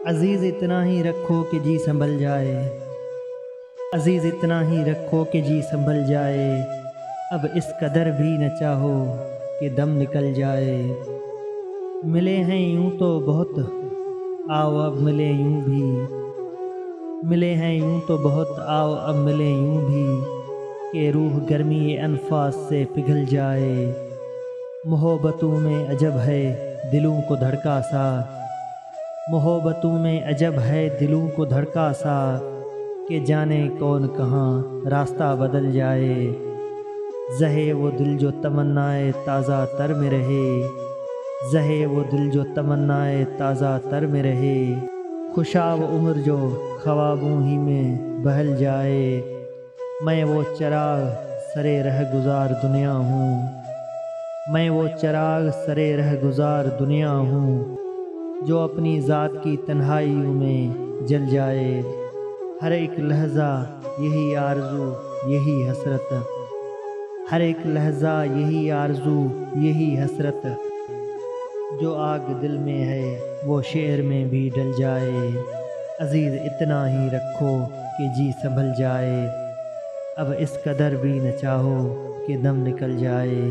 عزیز اتنا ہی رکھو کہ جی سنبھل جائے، عزیز اتنا ہی رکھو کہ جی سنبھل جائے، اب اس قدر بھی نہ چاہو کہ دم نکل جائے۔ ملے ہیں یوں تو بہت، آؤ اب ملے یوں بھی، ملے ہیں یوں تو بہت، آؤ اب ملے یوں بھی، کہ روح گرمی انفاس سے پگھل جائے۔ محبتوں میں عجب ہے دلوں کو دھڑکا سا، محبتوں میں عجب ہے دلوں کو دھڑکا سا، کہ جانے کون کہاں راستہ بدل جائے۔ زہے وہ دل جو تمنائے تازہ تر میں رہے، زہے وہ دل جو تمنائے تازہ تر میں رہے، خوشاب عمر جو خوابوں ہی میں بہل جائے۔ میں وہ چراغ سرے رہ گزار دنیا ہوں، میں وہ چراغ سرے رہ گزار دنیا ہوں، جو اپنی ذات کی تنہائیوں میں جل جائے۔ ہر ایک لحظہ یہی آرزو یہی حسرت، ہر ایک لحظہ یہی آرزو یہی حسرت، جو آگ دل میں ہے وہ شعر میں بھی ڈل جائے۔ عزیز اتنا ہی رکھو کہ جی سنبھل جائے، اب اس قدر بھی نہ چاہو کہ دم نکل جائے۔